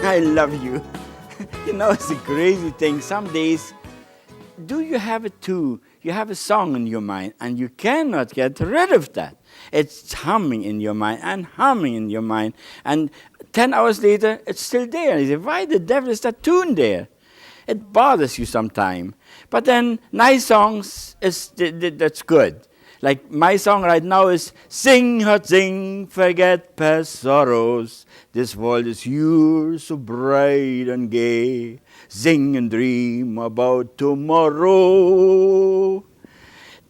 I love you. You know, it's a crazy thing. Some days, do you have it too? You have a song in your mind, and you cannot get rid of that. It's humming in your mind and humming in your mind. And 10 hours later, it's still there. And you say, why the devil is that tune there? It bothers you sometime. But then, nice songs, that's good. Like my song right now is, sing, heart, sing, forget past sorrows. This world is yours, so bright and gay. Sing and dream about tomorrow.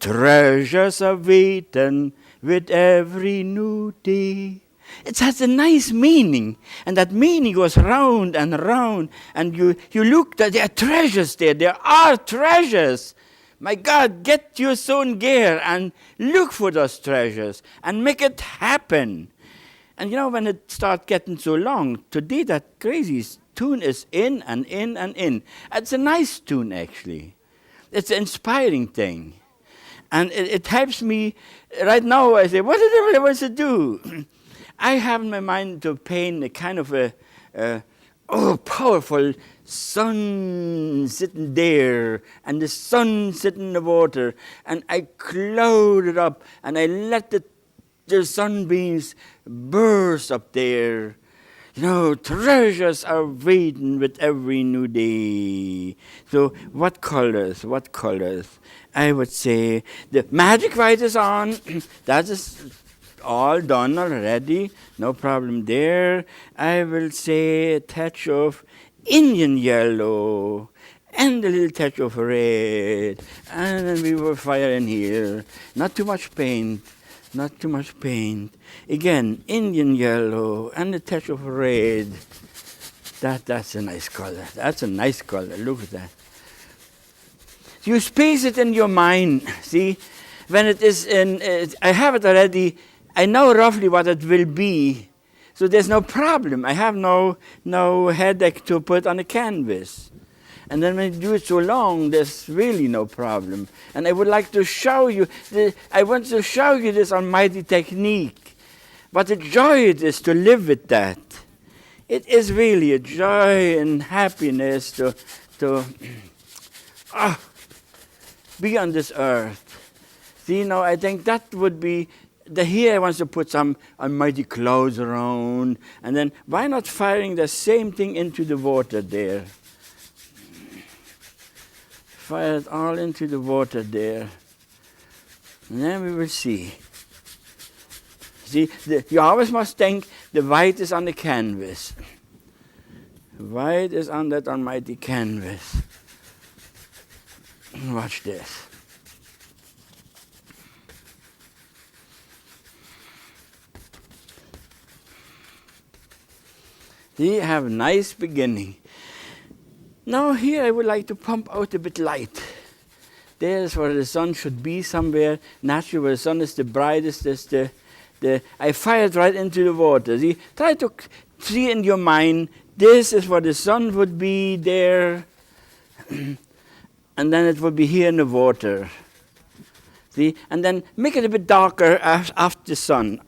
Treasures are waiting with every new day. It has a nice meaning, and that meaning goes round and round, and you look, there are treasures there. There are treasures. My God, get your own gear and look for those treasures and make it happen. And you know, when it starts getting so long, today that crazy tune is in and in and in. It's a nice tune, actually. It's an inspiring thing. And it helps me. Right now, I say, what the devil wants to do? I have in my mind to paint a kind of a powerful sun sitting there, and the sun sitting in the water, and I cloud it up, and I let the sunbeams burst up there. You know, treasures are waiting with every new day. So what colors? What colors? I would say the magic white is on. That is all done already. No problem there. I will say a touch of Indian yellow and a little touch of red. And then we will fire in here. Not too much paint. Not too much paint. Again, Indian yellow and a touch of red. That's a nice color. That's a nice color. Look at that. You space it in your mind. See, when it is in, I have it already. I know roughly what it will be. So there's no problem. I have no headache to put on a canvas. And then when you do it so long, there's really no problem. And I would like to show you, I want to show you this almighty technique. What a joy it is to live with that. It is really a joy and happiness to be on this earth. See, now I think that would be, here I want to put some almighty clouds around, and then why not firing the same thing into the water there? Fire it all into the water there. And then we will see. See, you always must think the white is on the canvas. White is on that almighty canvas. Watch this. See, have a nice beginning. Now here I would like to pump out a bit light. There's where the sun should be somewhere. Naturally, where the sun is the brightest, I fired right into the water. See, try to see in your mind, this is where the sun would be there, and then it would be here in the water. See, and then make it a bit darker after the sun.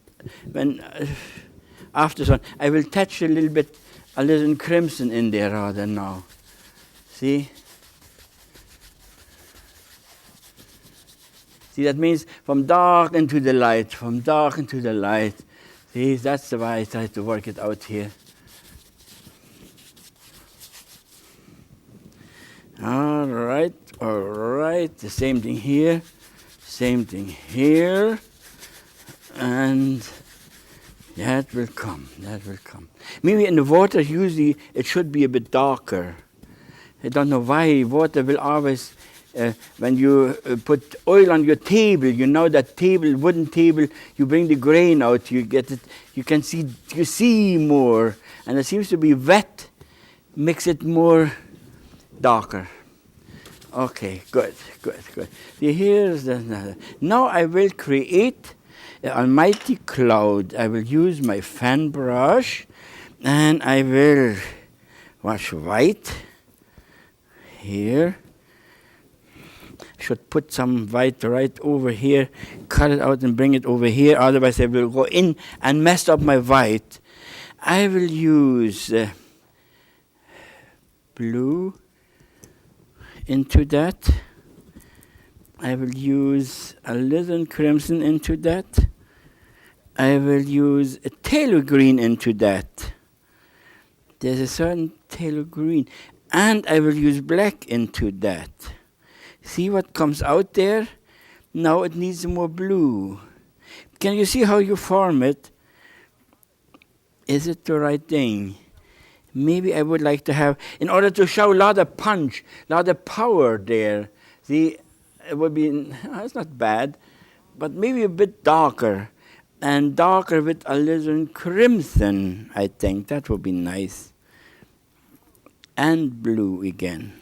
After the sun, I will touch a little crimson in there rather now. See? See, that means from dark into the light, from dark into the light. See, that's the way I try to work it out here. All right. The same thing here, and that will come. Maybe in the water, usually it should be a bit darker. I don't know why. Water will always, when you put oil on your table, you know that wooden table, you bring the grain out, you get it, you see more. And it seems to be wet, makes it more darker. Okay, good. See, here's another. Now I will create an almighty cloud. I will use my fan brush, and I will wash white here. Should put some white right over here, cut it out and bring it over here, otherwise I will go in and mess up my white. I will use blue into that. I will use alizarin crimson into that. I will use a phthalo green into that. There's a certain phthalo green. And I will use black into that. See what comes out there? Now it needs more blue. Can you see how you form it? Is it the right thing? Maybe I would like to have, in order to show a lot of punch, a lot of power there. See, it would be, it's not bad, but maybe a bit darker. And darker with alizarin crimson, I think. That would be nice. And blue again.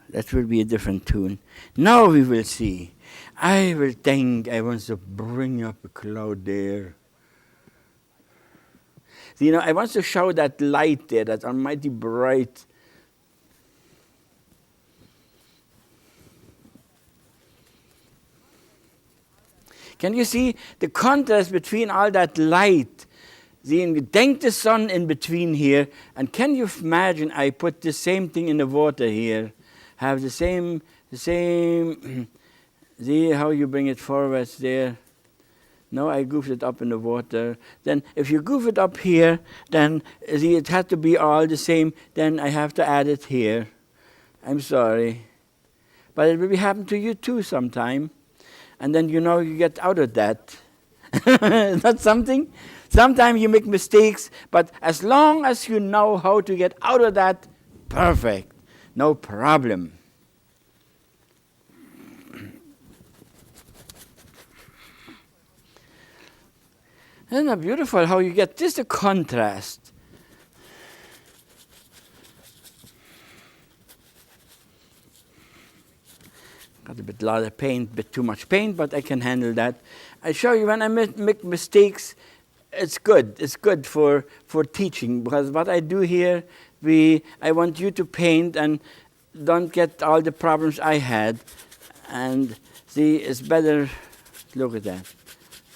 That will be a different tune. Now we will see. I will think I want to bring up a cloud there. So, you know, I want to show that light there, that almighty bright. Can you see the contrast between all that light? Think the sun in between here, and can you imagine I put the same thing in the water here? Have the same, see how you bring it forwards there? No, I goofed it up in the water. Then if you goof it up here, then see, it had to be all the same, then I have to add it here. I'm sorry. But it will happen to you too sometime. And then you know you get out of that. Is that something? Sometimes you make mistakes, but as long as you know how to get out of that, perfect. No problem. Isn't it beautiful how you get just a contrast? Got a lot of paint, bit too much paint, but I can handle that. I show you when I make mistakes, it's good. It's good for teaching, because what I do here, I want you to paint and don't get all the problems I had. And see, it's better. Look at that.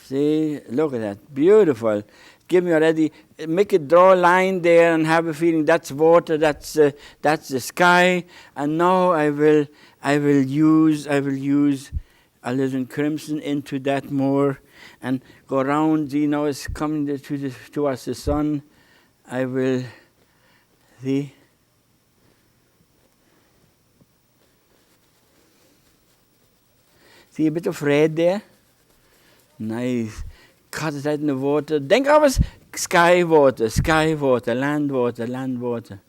See, look at that. Beautiful. Give me already. Make it draw a line there and have a feeling that's water. That's the sky. And now I will use alizarin crimson into that more, and go around. You know, it's coming towards the sun. I will see. See a bit of red there? Nice. Cut it out in the water. Think of it sky water, land water.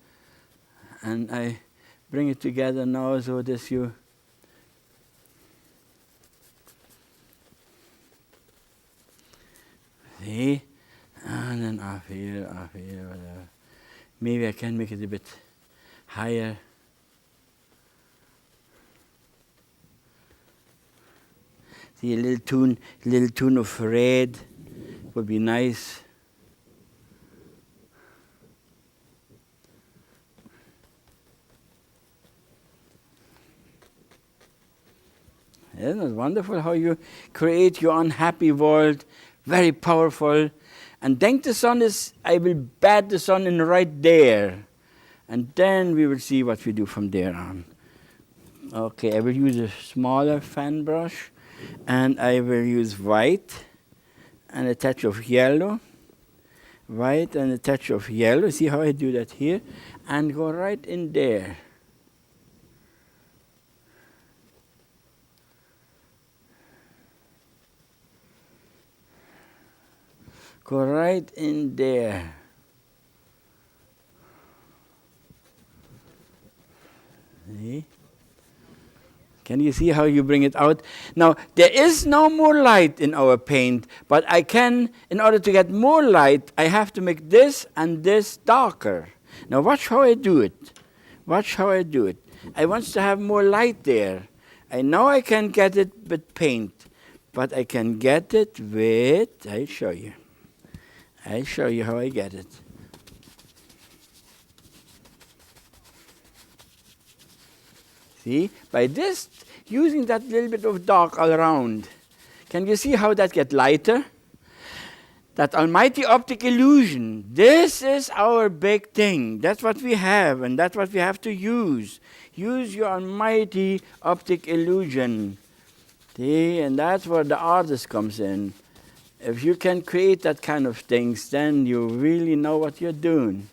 And I bring it together now so that you... See? And then off here, whatever. Maybe I can make it a bit higher. See, a little tune of red would be nice. Isn't it wonderful how you create your unhappy world? Very powerful. And then the sun is, I will bat the sun in right there. And then we will see what we do from there on. Okay, I will use a smaller fan brush. And I will use white and a touch of yellow. White and a touch of yellow. See how I do that here? And go right in there. Go right in there. See? Can you see how you bring it out? Now, there is no more light in our paint, but I can, in order to get more light, I have to make this and this darker. Now, watch how I do it. Watch how I do it. I want to have more light there. I know I can get it with paint, but I can get it with, I'll show you how I get it. See, by this, using that little bit of dark all around, can you see how that gets lighter? That almighty optic illusion, this is our big thing. That's what we have, and that's what we have to use. Use your almighty optic illusion. See, and that's where the artist comes in. If you can create that kind of things, then you really know what you're doing.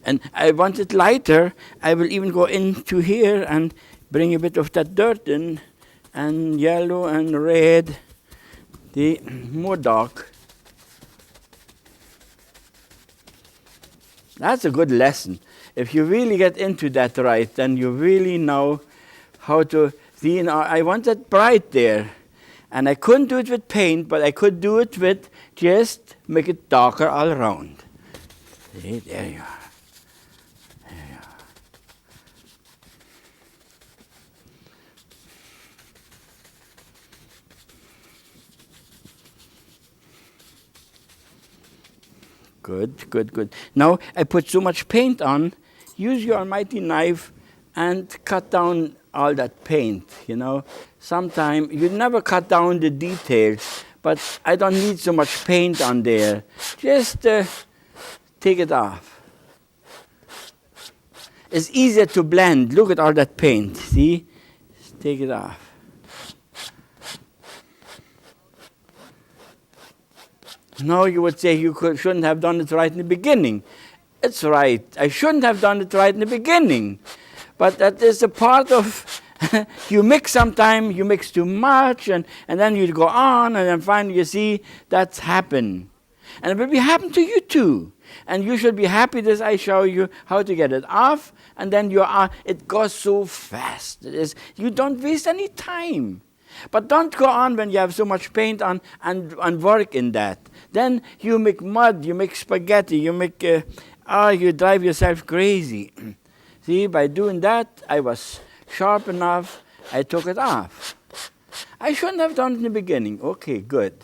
And I want it lighter. I will even go into here and bring a bit of that dirt in, and yellow and red, the more dark. That's a good lesson. If you really get into that right, then you really know how to see. I want that bright there. And I couldn't do it with paint, but I could do it with just make it darker all around. See, there you are. Good, good, good. Now I put so much paint on. Use your almighty knife and cut down all that paint, you know. Sometimes you never cut down the details, but I don't need so much paint on there. Just take it off. It's easier to blend. Look at all that paint, see? Just take it off. No, you would say you shouldn't have done it right in the beginning. It's right. I shouldn't have done it right in the beginning. But that is a part of, you mix sometimes, you mix too much, and then you go on, and then finally you see that's happened. And it will be happen to you too. And you should be happy that I show you how to get it off, and then you are, it goes so fast. You don't waste any time. But don't go on when you have so much paint on and work in that. Then you make mud, you make spaghetti, you make, you drive yourself crazy. See, by doing that, I was sharp enough, I took it off. I shouldn't have done it in the beginning. Okay, good.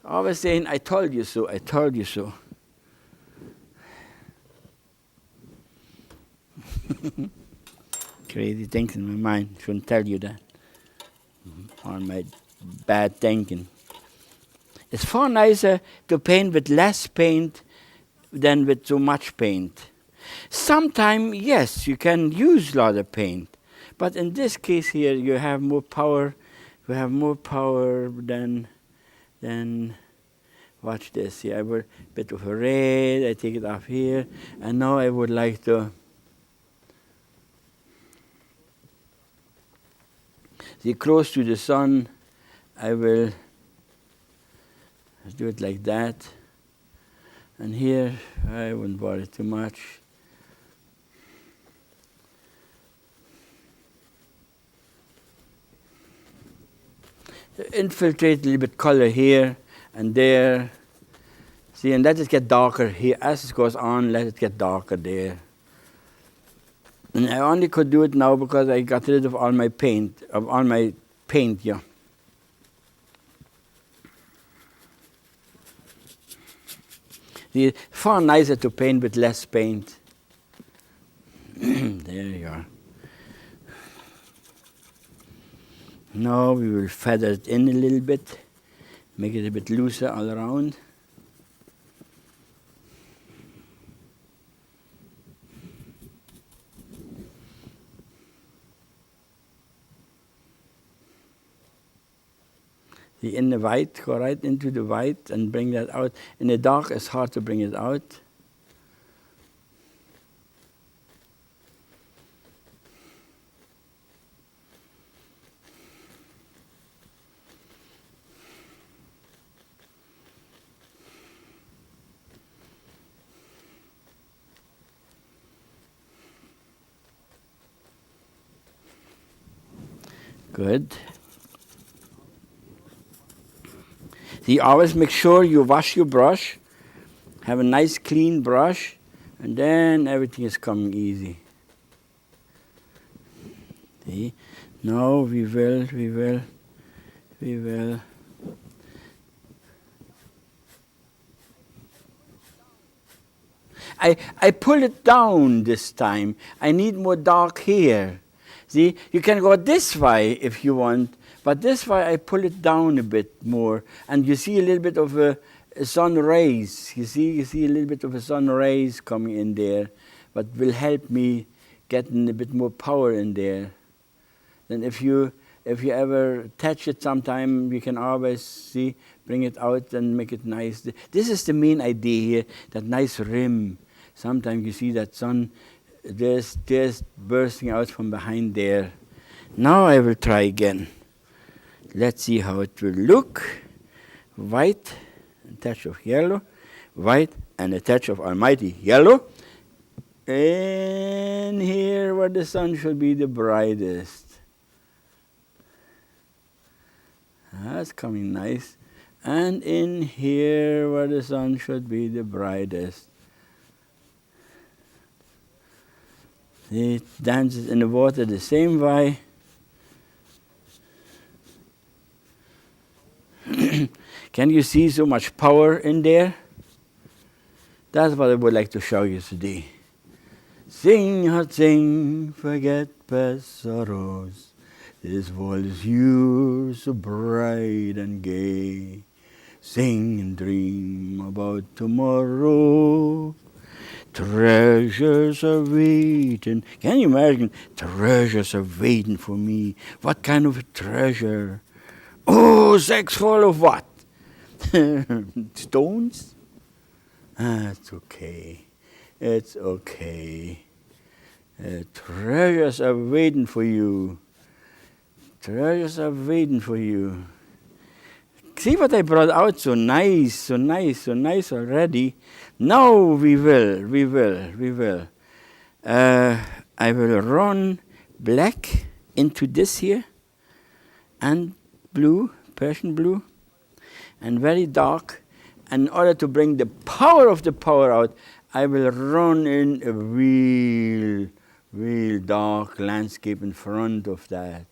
Always saying, I told you so, I told you so. Crazy things in my mind. Shouldn't tell you that. All my bad thinking. It's far nicer to paint with less paint than with so much paint. Sometimes, yes, you can use a lot of paint. But in this case here, you have more power. You have more power than watch this. Here, I would a bit of a red. I take it off here. And now I would like to see close to the sun. I will do it like that. And here, I wouldn't bother too much. Infiltrate a little bit color here and there. See, and let it get darker here. As it goes on, let it get darker there. And I only could do it now because I got rid of all my paint, yeah. See, far nicer to paint with less paint. There you are. Now we will feather it in a little bit, make it a bit looser all around. See, in the white, go right into the white and bring that out. In the dark, it's hard to bring it out. Good. See, always make sure you wash your brush, have a nice clean brush, and then everything is coming easy. See? Now we will. I pull it down this time. I need more dark here. See, you can go this way if you want, but this way I pull it down a bit more, and you see a little bit of a sun rays. You see a little bit of a sun rays coming in there, but will help me getting a bit more power in there. Then if you ever touch it sometime, you can always see, bring it out and make it nice. This is the main idea here, that nice rim. Sometimes you see that sun just bursting out from behind there. Now I will try again. Let's see how it will look. White, a touch of yellow, white, and a touch of almighty yellow. And here where the sun should be the brightest. That's coming nice. And in here where the sun should be the brightest. It dances in the water the same way. Can you see so much power in there? That's what I would like to show you today. Sing, heart, sing, forget past sorrows. This world is yours, so bright and gay. Sing and dream about tomorrow. Treasures are waiting. Can you imagine? Treasures are waiting for me. What kind of a treasure? Oh, sacks full of what? Stones? It's okay. It's okay. Treasures are waiting for you. Treasures are waiting for you. See what I brought out? So nice already. Now we will. I will run black into this here, and blue, Persian blue, and very dark. And in order to bring the power of the power out, I will run in a real dark landscape in front of that.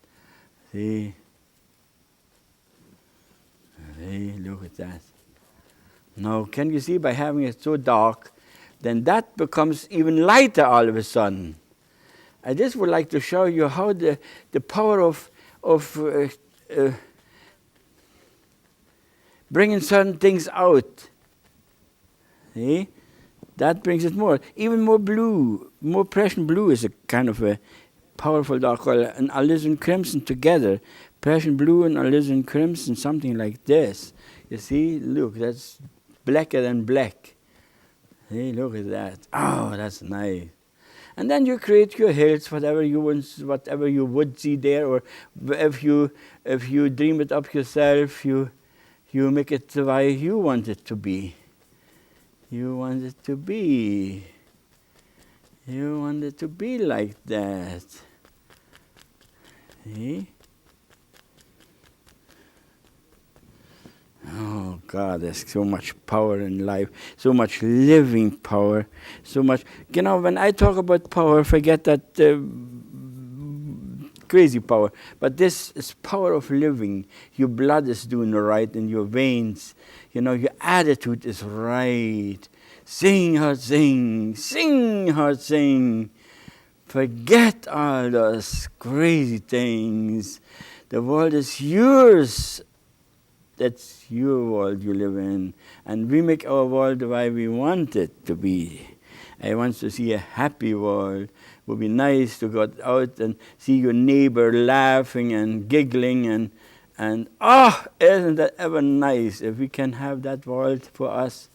See? See, look at that. Now, can you see by having it so dark, then that becomes even lighter all of a sudden. I just would like to show you how the power of bringing certain things out. See? That brings it more. Even more blue, more Prussian blue is a kind of a powerful dark color, and alizarin crimson together. Prussian blue and alizarin crimson, something like this. You see? Look, that's blacker than black. See, look at that. Oh, that's nice. And then you create your hills, whatever you would see there, or if you dream it up yourself, you make it the way you want it to be. You want it to be. You want it to be like that. See? Oh God, there's so much power in life, so much living power, so much. You know, when I talk about power, forget that crazy power. But this is power of living. Your blood is doing right in your veins. You know, your attitude is right. Sing, heart, sing. Sing, heart, sing. Forget all those crazy things. The world is yours. That's your world you live in. And we make our world the way we want it to be. I want to see a happy world. It would be nice to go out and see your neighbor laughing and giggling and isn't that ever nice if we can have that world for us.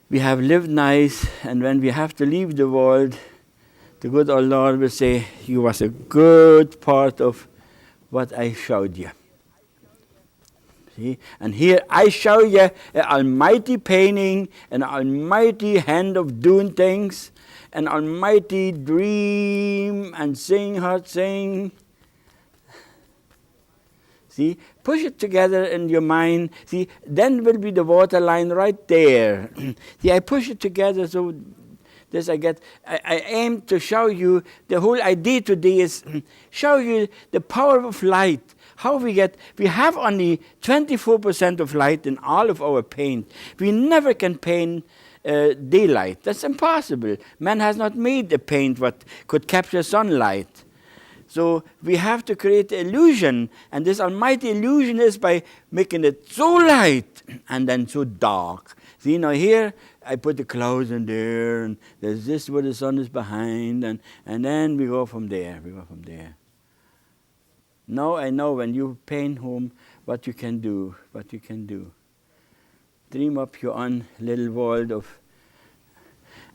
We have lived nice, and when we have to leave the world, the good old Lord will say, you was a good part of what I showed you. See? And here I show you an almighty painting, an almighty hand of doing things, an almighty dream and sing, heart, sing. See, push it together in your mind. See, then will be the water line right there. See, I push it together so this I aim to show you, the whole idea today is show you the power of light. How we have only 24% of light in all of our paint. We never can paint daylight. That's impossible. Man has not made a paint what could capture sunlight. So we have to create illusion, and this almighty illusion is by making it so light and then so dark. See, now here I put the clouds in there, and there's this where the sun is behind, and then we go from there. Now I know when you paint home what you can do. Dream up your own little world of,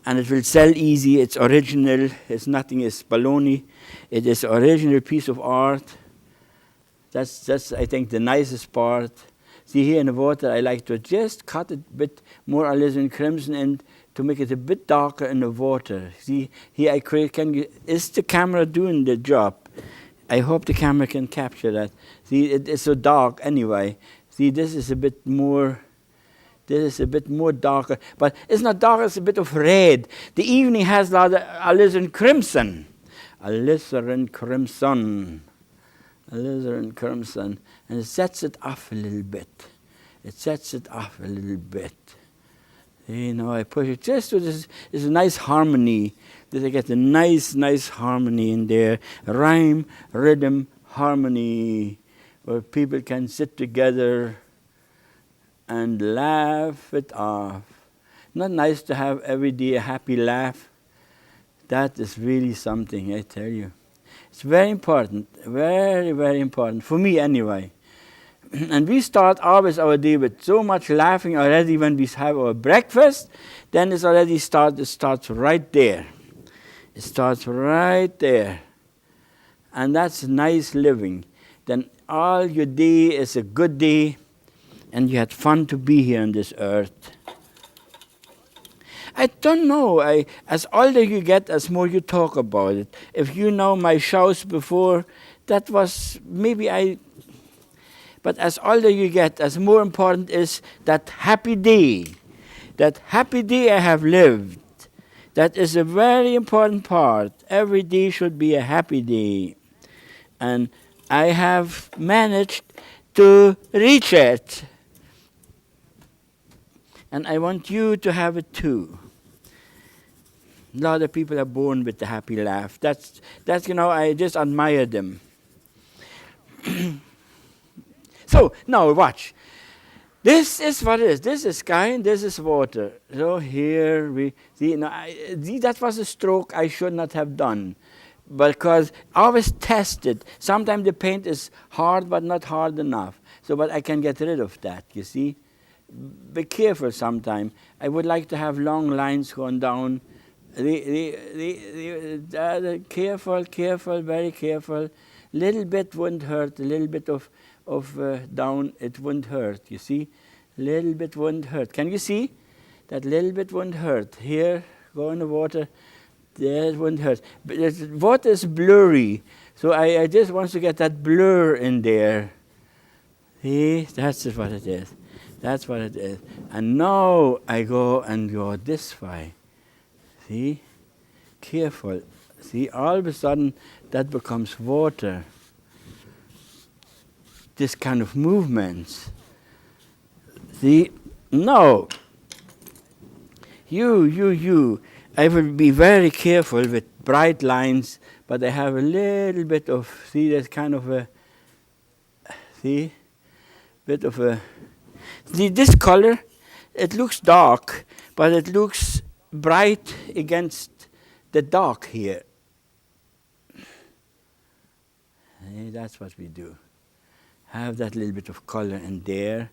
and it will sell easy. It's original. It's nothing is baloney. It is original piece of art. That's I think the nicest part. See here in the water, I like to just cut it a bit more alizarin crimson and to make it a bit darker in the water. See here I create. Is the camera doing the job? I hope the camera can capture that. See, it is so dark anyway. See, this is a bit more. This is a bit more darker, but it's not dark, it's a bit of red. The evening has a lot of alizarin crimson. Alizarin crimson. And it sets it off a little bit. You know, I push it just to this. It's a nice harmony. I get a nice harmony in there. Rhyme, rhythm, harmony, where people can sit together and laugh it off. Not nice to have every day a happy laugh. That is really something, I tell you. It's very important, very, very important, for me anyway. And we start always our day with so much laughing already when we have our breakfast, then it starts right there. It starts right there. And that's nice living. Then all your day is a good day, and you had fun to be here on this earth. I don't know. As older you get, as more you talk about it. If you know my shows before, that was maybe but as older you get, as more important is that happy day. That happy day I have lived. That is a very important part. Every day should be a happy day. And I have managed to reach it. And I want you to have it too. A lot of people are born with the happy laugh. That's I just admire them. So, now watch. This is what it is. This is sky and this is water. So here we see, that was a stroke I should not have done. Because I always test it. Sometimes the paint is hard but not hard enough. But I can get rid of that, you see. Be careful sometimes. I would like to have long lines going down. Careful, very careful. Little bit wouldn't hurt. A little bit of down, it wouldn't hurt, you see. Little bit wouldn't hurt. Can you see? That little bit wouldn't hurt. Here, go in the water. There it wouldn't hurt. But the water is blurry. So I just want to get that blur in there. See, that's what it is. That's what it is. And now I go this way. See? Careful. See, all of a sudden that becomes water. This kind of movements. See? No. You. I will be very careful with bright lines, but I have a little bit of, see, there's kind of a, see? Bit of a, see, this color, it looks dark, but it looks bright against the dark here. See, that's what we do. Have that little bit of color in there,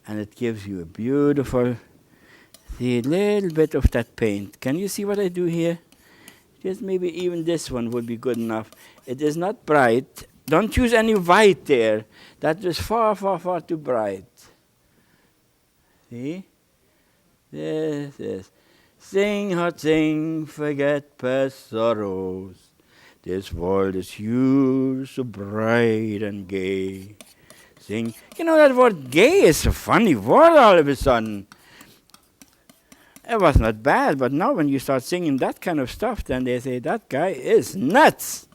and it gives you a beautiful, see, little bit of that paint. Can you see what I do here? Just maybe even this one would be good enough. It is not bright. Don't use any white there. That is far, far, far too bright. See? Yes. Sing, heart, sing, forget past sorrows. This world is yours, so bright and gay. Sing. You know, that word gay is a funny word all of a sudden. It was not bad, but now when you start singing that kind of stuff, then they say, that guy is nuts.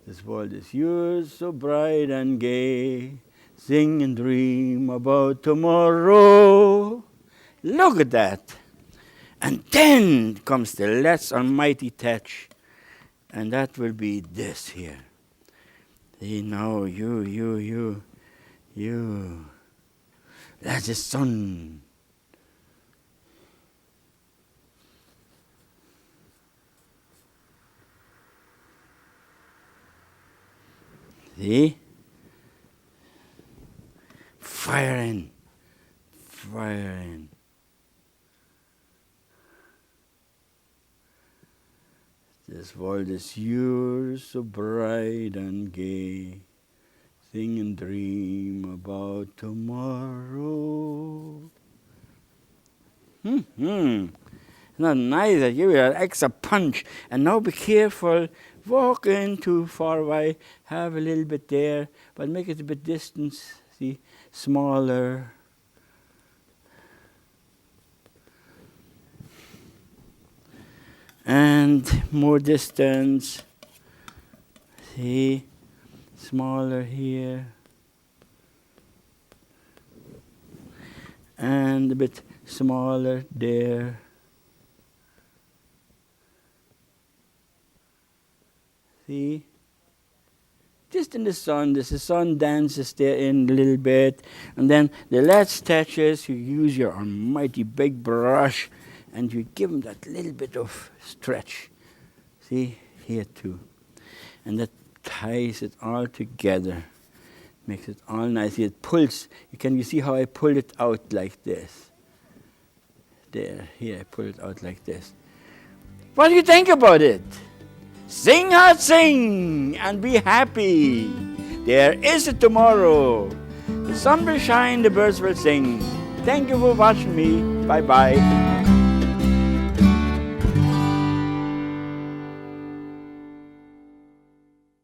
This world is yours, so bright and gay. Sing and dream about tomorrow. Look at that. And then comes the less almighty touch. And that will be this here. See, now you. That's the sun. See? Firing. This world is yours, so bright and gay. Sing and dream about tomorrow. Not nice. I give you an extra punch. And now be careful. Walk in too far away. Have a little bit there, but make it a bit distance. See, smaller. And more distance. See, smaller here. And a bit smaller there. See? Just in the sun, the sun dances there in a little bit. And then the last touches, you use your almighty big brush and you give them that little bit of stretch. See? Here too. And that ties it all together. Makes it all nice. It pulls. You see how I pull it out like this? There, here I pull it out like this. What do you think about it? Sing out, sing, and be happy. There is a tomorrow. The sun will shine, the birds will sing. Thank you for watching me. Bye-bye.